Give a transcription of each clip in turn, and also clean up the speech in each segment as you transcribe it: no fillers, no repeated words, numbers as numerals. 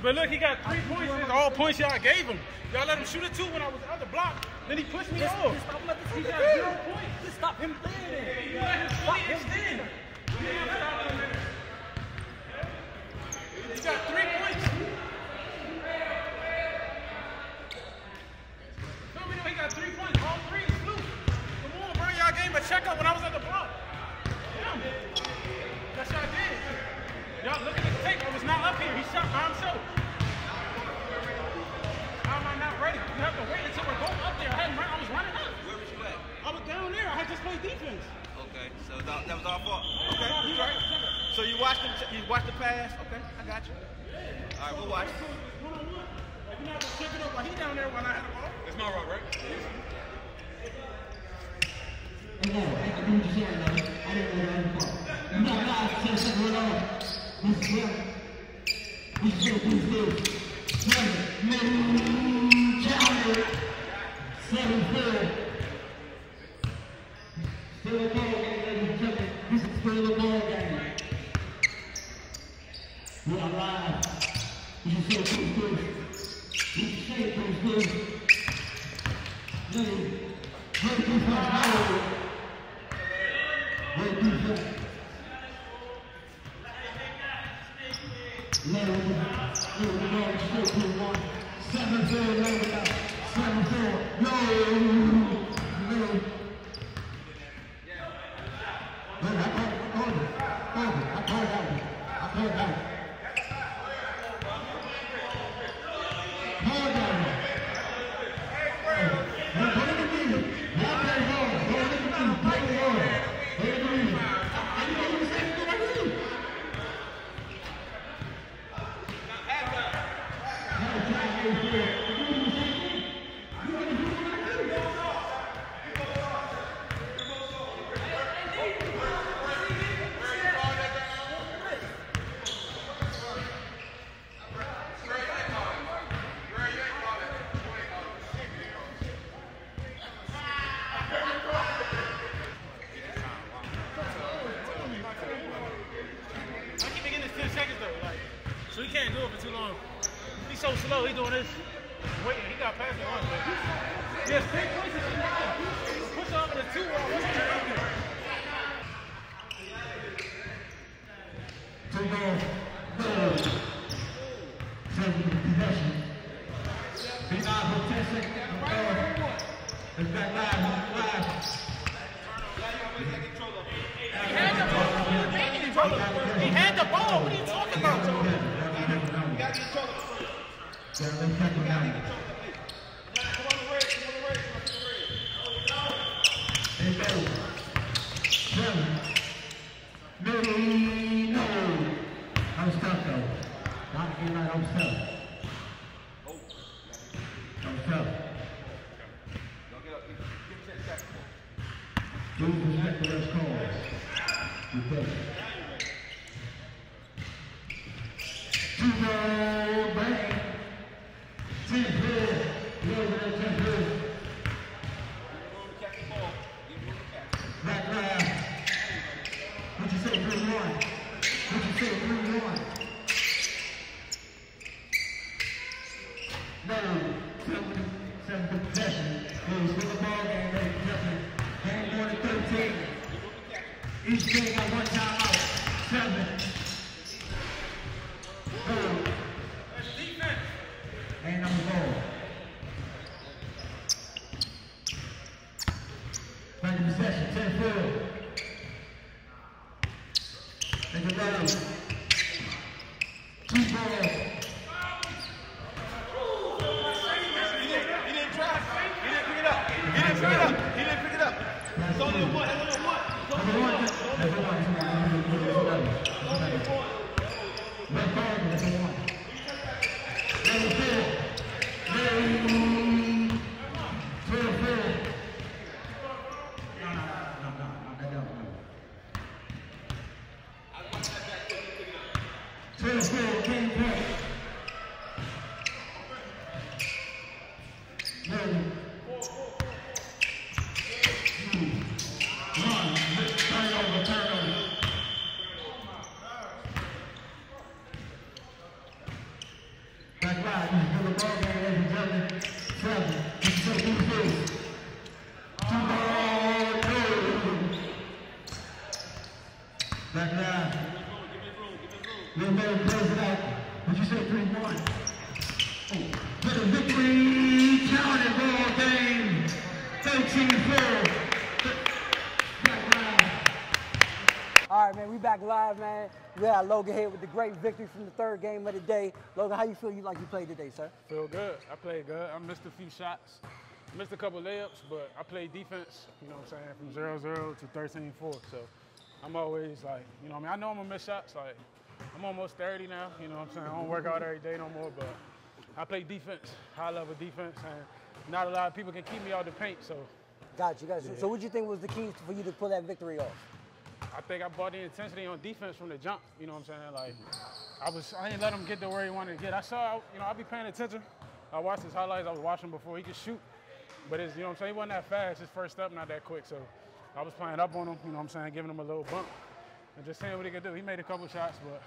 But look, he got 3 points. It's all points y'all gave him. Y'all let him shoot it 2 when I was at the block. Then he pushed me off. He got 0 points. Just stop him playing it. You let him fully extend. He got 3 points. No, we know he got 3 points. All 3 is blue. Come on, bro. Y'all gave him a checkup when I was at the block. Damn. That's y'all did. Y'all look at the tape. I was not up here. He shot by himself. How am I not ready? You have to wait until we're both up there. I was running up. Where was you at? I was down there. I had just played defense. Okay, so that was our fault. Okay, you right. So you watched the pass. Okay, I got you. All right, we'll watch. One-on-one. If you're not gonna check it up while he down there when I had the ball. It's my route, right? No, I didn't know that was the ball. So he can't do it for too long. He's so slow. He's doing this. Waiting. He got past the one. Yes, 10 places. Push off the 2. Two balls. Possession. Be live for 10 seconds. It's back live. He had the ball. What are you talking about, Joe? I'm stuck though. Not getting right, I'm stuck. I'm stuck. Lose respect to those calls. You take it. 2 ball, bang. 10 foot. Lower than 10 foot. Back left. What you say, 3-1? What you say, 3-1? No, 7 possession. Goes with the ball game, ready for nothing. Game 1 to 13. Each team got 1 timeout. 7. 4. And I'm the ball. Back in possession, 10-4. Take it down. 2 balls. He didn't try. He didn't pick it up. He didn't pick it up. It's only a 1. It's only a 1. Back line. Little man close it out. Would you say 3-1? Oh, for the victory, counted ball game. 13-4. Back line. All right, man, we back live, man. We got Logan here with the great victory from the 3rd game of the day. Logan, how you feel you played today, sir? Feel good. I played good. I missed a few shots. Missed a couple layups, but I played defense, you know what I'm saying, from 0-0 to 13-4. So I'm always like, you know what I mean? I know I'm going to miss shots. Like, I'm almost 30 now, you know what I'm saying? I don't work out every day no more, but I play defense, high-level defense, and not a lot of people can keep me out the paint, so. Got you. Yeah. So what do you think was the key for you to pull that victory off? I think I brought the intensity on defense from the jump. You know what I'm saying? Like, I didn't let him get to where he wanted to get. I saw, you know, I'll be paying attention. I watched his highlights. I was watching before he could shoot. But it's, you know what I'm saying? He wasn't that fast. His first step not that quick. So I was playing up on him, you know what I'm saying, giving him a little bump and just seeing what he could do. He made a couple shots, but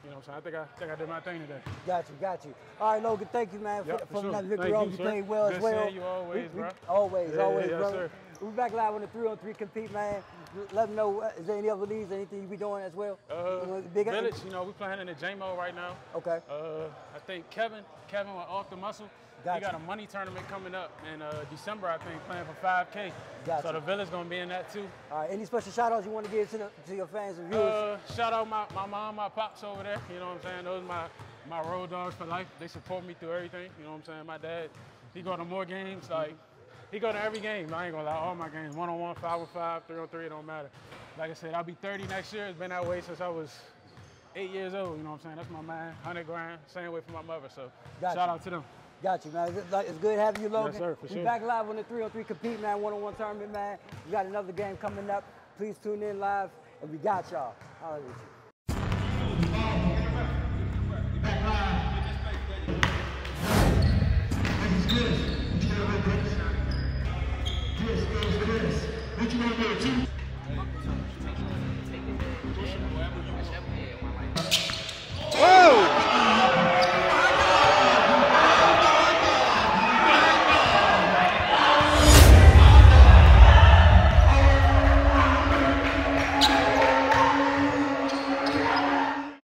you know what I'm saying? I think I did my thing today. Got you. All right, Logan, thank you, man, for sure. that victory. You played well as well. Seeing you always, bro. Always, yes, bro. Sir. We're back live on the 3-on-3 compete, man. Let them know, is there any other leagues, anything you be doing as well? Village, you know, we're playing in the J-Mo right now. Okay. I think Kevin went off the muscle. He got a money tournament coming up in December, I think, playing for 5K. So the Village gonna be in that too. All right, any special shout outs you want to give to your fans and viewers? Shout out my mom, my pops over there, you know what I'm saying? Those are my road dogs for life. They support me through everything, you know what I'm saying? My dad, he go to more games, like, he go to every game. I ain't gonna lie, all my games, 1-on-1, 5-on-5, 3-on-3, it don't matter. Like I said, I'll be 30 next year. It's been that way since I was 8 years old, you know what I'm saying? That's my man, 100 grand, same way for my mother, so shout out to them. Got you, man. It's good having you, Logan. Yes, sir, for sure. We're back live on the 3-on-3 compete, man, 1-on-1 tournament, man. We got another game coming up. Please tune in live, and we got y'all. Holla at you. Back live. This is Chris. What you gonna do, Chris? What you gonna do, Chief?